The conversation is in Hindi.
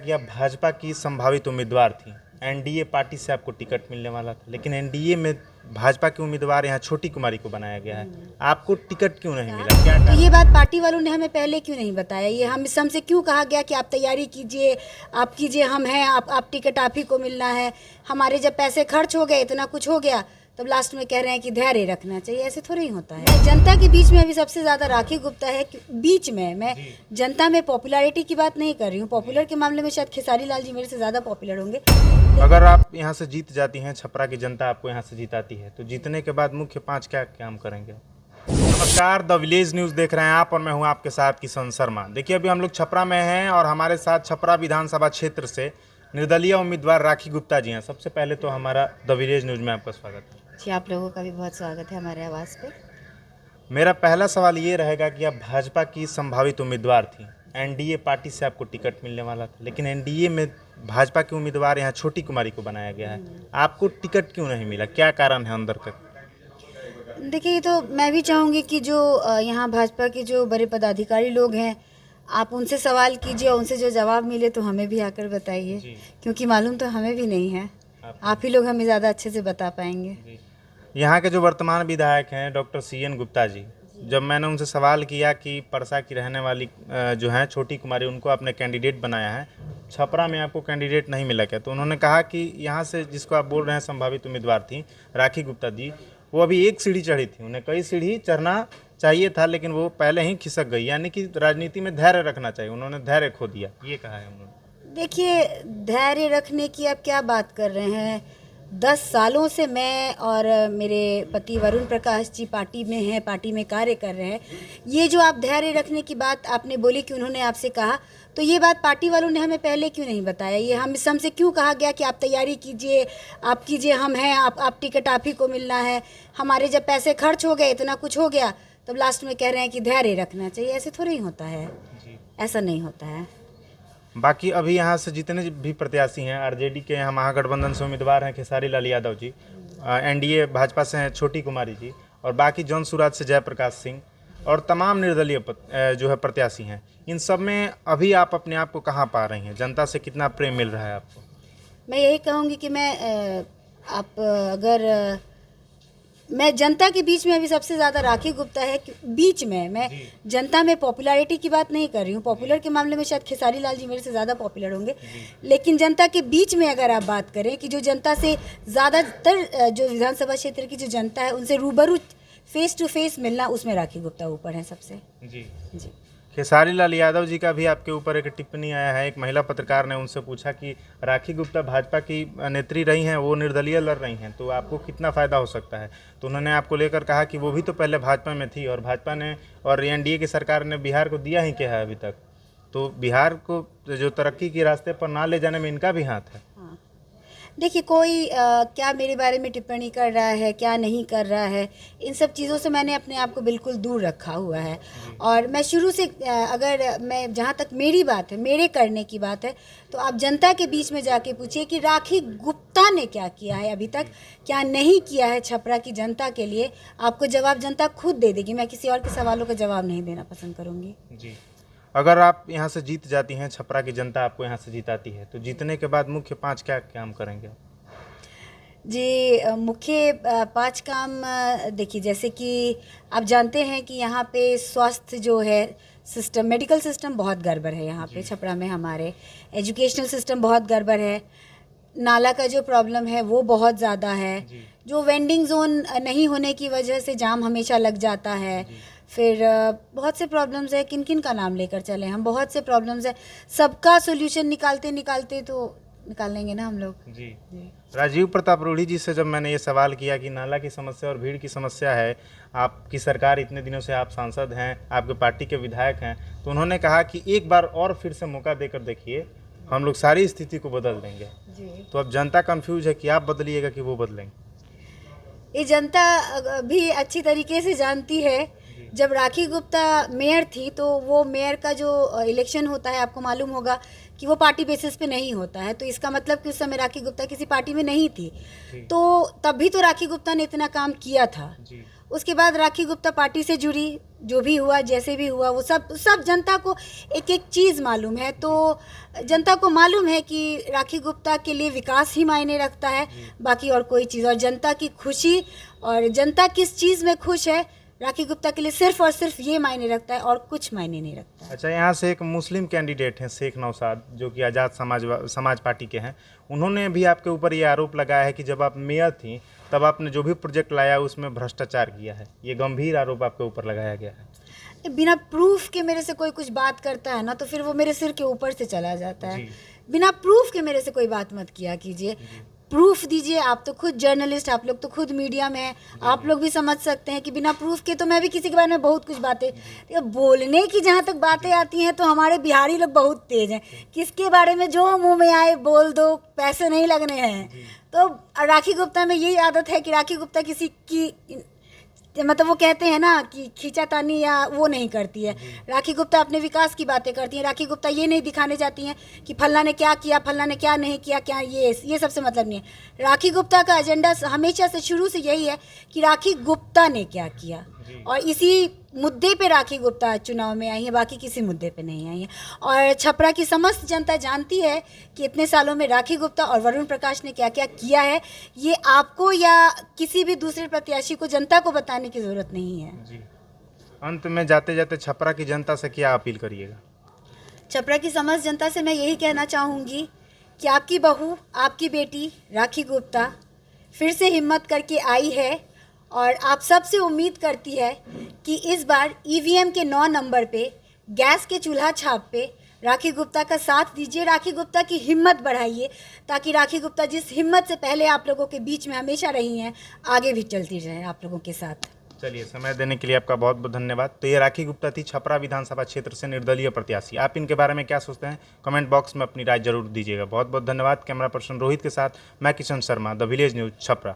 कि आप भाजपा की संभावित उम्मीदवार थी। एनडीए पार्टी से आपको टिकट मिलने वाला था, लेकिन एनडीए में भाजपा के उम्मीदवार यहाँ छोटी कुमारी को बनाया गया है। आपको टिकट क्यों नहीं मिला, क्या तो कारण? ये बात पार्टी वालों ने हमें पहले क्यों नहीं बताया? ये हमसे क्यों कहा गया कि आप तैयारी कीजिए, आप कीजिए, हम हैं, आप टिकट आप ही को मिलना है। हमारे जब पैसे खर्च हो गए, इतना कुछ हो गया, तब लास्ट में कह रहे हैं कि धैर्य रखना चाहिए। ऐसे थोड़ा ही होता है। जनता के बीच में अभी सबसे ज़्यादा राखी गुप्ता है। बीच में मैं जनता में पॉपुलैरिटी की बात नहीं कर रही हूँ। पॉपुलर के मामले में शायद खेसारी लाल जी मेरे से ज़्यादा पॉपुलर होंगे। अगर आप यहाँ से जीत जाती हैं, छपरा की जनता आपको यहाँ से जिताती है, तो जीतने के बाद मुख्य 5 क्या काम करेंगे? नमस्कार, द विलेज न्यूज़ देख रहे हैं आप और मैं हूं आपके साथ किशन शर्मा। देखिए, अभी हम लोग छपरा में हैं और हमारे साथ छपरा विधानसभा क्षेत्र से निर्दलीय उम्मीदवार राखी गुप्ता जी हैं। सबसे पहले तो हमारा द विलेज न्यूज़ में आपका स्वागत है जी, आप लोगों का भी बहुत स्वागत है हमारे आवाज़ पे। मेरा पहला सवाल ये रहेगा कि आप भाजपा की संभावित उम्मीदवार थी। एनडीए पार्टी से आपको टिकट मिलने वाला था, लेकिन एनडीए में भाजपा के उम्मीदवार यहाँ छोटी कुमारी को बनाया गया है। आपको टिकट क्यों नहीं मिला, क्या कारण है अंदर का? देखिए, ये तो मैं भी चाहूँगी कि जो यहाँ भाजपा के जो बड़े पदाधिकारी लोग हैं, आप उनसे सवाल कीजिए और उनसे जो जवाब मिले तो हमें भी आकर बताइए, क्योंकि मालूम तो हमें भी नहीं है। आप ही लोग हमें ज़्यादा अच्छे से बता पाएंगे। यहाँ के जो वर्तमान विधायक हैं डॉक्टर CN गुप्ता जी, जब मैंने उनसे सवाल किया कि परसा की रहने वाली जो हैं छोटी कुमारी, उनको आपने कैंडिडेट बनाया है, छपरा में आपको कैंडिडेट नहीं मिला क्या? तो उन्होंने कहा कि यहाँ से जिसको आप बोल रहे हैं संभावित उम्मीदवार थी राखी गुप्ता जी, वो अभी एक सीढ़ी चढ़ी थी, उन्हें कई सीढ़ी चढ़ना चाहिए था, लेकिन वो पहले ही खिसक गई। यानी कि राजनीति में धैर्य रखना चाहिए, उन्होंने धैर्य खो दिया, ये कहा है उन्होंने। देखिए, धैर्य रखने की आप क्या बात कर रहे हैं? 10 सालों से मैं और मेरे पति वरुण प्रकाश जी पार्टी में हैं, पार्टी में कार्य कर रहे हैं। ये जो आप धैर्य रखने की बात आपने बोली कि उन्होंने आपसे कहा, तो ये बात पार्टी वालों ने हमें पहले क्यों नहीं बताया? ये हमसे क्यों कहा गया कि आप तैयारी कीजिए, आप कीजिए, हम हैं, आप टिकट आप ही को मिलना है। हमारे जब पैसे खर्च हो गए, इतना कुछ हो गया, तब लास्ट में कह रहे हैं कि धैर्य रखना चाहिए। ऐसे थोड़ा ही होता है, ऐसा नहीं होता है। बाकी अभी यहाँ से जितने भी प्रत्याशी हैं, आरजेडी के यहाँ महागठबंधन से उम्मीदवार हैं खेसारी लाल यादव जी, एनडीए भाजपा से हैं छोटी कुमारी जी, और बाकी जौन सुराज से जयप्रकाश सिंह, और तमाम निर्दलीय जो है प्रत्याशी हैं। इन सब में अभी आप अपने आप को कहाँ पा रही हैं? जनता से कितना प्रेम मिल रहा है आपको? मैं यही कहूँगी कि मैं जनता के बीच में अभी सबसे ज़्यादा राखी गुप्ता है। बीच में मैं जनता में पॉपुलैरिटी की बात नहीं कर रही हूँ। पॉपुलर के मामले में शायद खेसारी लाल जी मेरे से ज़्यादा पॉपुलर होंगे, लेकिन जनता के बीच में अगर आप बात करें कि जो जनता से ज़्यादातर जो विधानसभा क्षेत्र की जो जनता है उनसे रूबरू फेस टू फेस मिलना, उसमें राखी गुप्ता ऊपर है सबसे। जी जी, खेसारी लाल यादव जी का भी आपके ऊपर एक टिप्पणी आया है। एक महिला पत्रकार ने उनसे पूछा कि राखी गुप्ता भाजपा की नेत्री रही हैं, वो निर्दलीय लड़ रही हैं, तो आपको कितना फ़ायदा हो सकता है? तो उन्होंने आपको लेकर कहा कि वो भी तो पहले भाजपा में थी और भाजपा ने और एनडीए की सरकार ने बिहार को दिया ही क्या है अभी तक, तो बिहार को जो तरक्की के रास्ते पर ना ले जाने में इनका भी हाथ है। हाँ। देखिए, कोई क्या मेरे बारे में टिप्पणी कर रहा है, क्या नहीं कर रहा है, इन सब चीज़ों से मैंने अपने आप को बिल्कुल दूर रखा हुआ है। और मैं शुरू से अगर मैं जहाँ तक मेरी बात है, मेरे करने की बात है, तो आप जनता के बीच में जाके पूछिए कि राखी गुप्ता ने क्या किया है अभी तक, क्या नहीं किया है छपरा की जनता के लिए। आपको जवाब जनता खुद दे देगी। मैं किसी और के सवालों का जवाब नहीं देना पसंद करूँगी। जी, अगर आप यहाँ से जीत जाती हैं, छपरा की जनता आपको यहाँ से जिताती है, तो जीतने के बाद मुख्य 5 क्या काम करेंगे? जी, मुख्य 5 काम, देखिए, जैसे कि आप जानते हैं कि यहाँ पे स्वास्थ्य जो है सिस्टम, मेडिकल सिस्टम बहुत गड़बड़ है यहाँ पे छपरा में। हमारे एजुकेशनल सिस्टम बहुत गड़बड़ है। नाला का जो प्रॉब्लम है वो बहुत ज़्यादा है। जो वेंडिंग जोन नहीं होने की वजह से जाम हमेशा लग जाता है। फिर बहुत से प्रॉब्लम्स है, किन किन का नाम लेकर चलें हम? बहुत से प्रॉब्लम्स है, सबका सोल्यूशन निकालते निकालते तो निकाल लेंगे ना हम लोग। जी, राजीव प्रताप रूढ़ी जी से जब मैंने ये सवाल किया कि नाला की समस्या और भीड़ की समस्या है, आपकी सरकार इतने दिनों से, आप सांसद हैं, आपके पार्टी के विधायक हैं, तो उन्होंने कहा कि एक बार और फिर से मौका देकर देखिए, हम लोग सारी स्थिति को बदल देंगे। जी, तो अब जनता कंफ्यूज है कि आप बदलिएगा कि वो बदलेंगे? ये जनता भी अच्छी तरीके से जानती है। जब राखी गुप्ता मेयर थी तो वो मेयर का जो इलेक्शन होता है, आपको मालूम होगा कि वो पार्टी बेसिस पे नहीं होता है। तो इसका मतलब कि उस समय राखी गुप्ता किसी पार्टी में नहीं थी, तो तब भी तो राखी गुप्ता ने इतना काम किया था। उसके बाद राखी गुप्ता पार्टी से जुड़ी, जो भी हुआ जैसे भी हुआ वो सब जनता को एक एक चीज़ मालूम है। तो जनता को मालूम है कि राखी गुप्ता के लिए विकास ही मायने रखता है, बाकी और कोई चीज़। और जनता की खुशी और जनता किस चीज़ में खुश है, राखी गुप्ता के लिए सिर्फ और सिर्फ ये मायने रखता है और कुछ मायने नहीं रखता। अच्छा, यहाँ से एक मुस्लिम कैंडिडेट हैं शेख नौशाद, जो कि आज़ाद समाज पार्टी के हैं। उन्होंने भी आपके ऊपर ये आरोप लगाया है कि जब आप मेयर थी तब आपने जो भी प्रोजेक्ट लाया उसमें भ्रष्टाचार किया है। ये गंभीर आरोप आपके ऊपर लगाया गया है। बिना प्रूफ के मेरे से कोई कुछ बात करता है ना, तो फिर वो मेरे सिर के ऊपर से चला जाता है। जी। बिना प्रूफ के मेरे से कोई बात मत किया कीजिए, प्रूफ दीजिए। आप तो खुद जर्नलिस्ट, आप लोग तो खुद मीडिया में हैं, आप लोग भी समझ सकते हैं कि बिना प्रूफ के तो मैं भी किसी के बारे में बहुत कुछ बातें, तो बोलने की जहाँ तक बातें आती हैं तो हमारे बिहारी लोग बहुत तेज हैं। किसके बारे में जो मुंह में आए बोल दो, पैसे नहीं लगने हैं। तो राखी गुप्ता में यही आदत है कि राखी गुप्ता किसी की, मतलब वो कहते हैं ना कि खींचातानी या वो नहीं करती है। राखी गुप्ता अपने विकास की बातें करती हैं। राखी गुप्ता ये नहीं दिखाने जाती हैं कि फल्ला ने क्या किया, फल्ला ने क्या नहीं किया, क्या ये सबसे मतलब नहीं है। राखी गुप्ता का एजेंडा हमेशा से शुरू से यही है कि राखी गुप्ता ने क्या किया, और इसी मुद्दे पे राखी गुप्ता चुनाव में आई है, बाकी किसी मुद्दे पे नहीं आई है। और छपरा की समस्त जनता जानती है कि इतने सालों में राखी गुप्ता और वरुण प्रकाश ने क्या क्या किया है। ये आपको या किसी भी दूसरे प्रत्याशी को, जनता को बताने की ज़रूरत नहीं है। जी। अंत में जाते जाते छपरा की जनता से क्या अपील करिएगा? छपरा की समस्त जनता से मैं यही कहना चाहूँगी कि आपकी बहू, आपकी बेटी राखी गुप्ता फिर से हिम्मत करके आई है, और आप सबसे उम्मीद करती है कि इस बार ईवीएम के 9 नंबर पे, गैस के चूल्हा छाप पे राखी गुप्ता का साथ दीजिए, राखी गुप्ता की हिम्मत बढ़ाइए, ताकि राखी गुप्ता जिस हिम्मत से पहले आप लोगों के बीच में हमेशा रही हैं, आगे भी चलती रहे आप लोगों के साथ। चलिए, समय देने के लिए आपका बहुत बहुत धन्यवाद। तो ये राखी गुप्ता थी, छपरा विधानसभा क्षेत्र से निर्दलीय प्रत्याशी। आप इनके बारे में क्या सोचते हैं, कमेंट बॉक्स में अपनी राय जरूर दीजिएगा। बहुत बहुत धन्यवाद। कैमरा पर्सन रोहित के साथ मैं Kishan Sharma, the village news, Chhapra.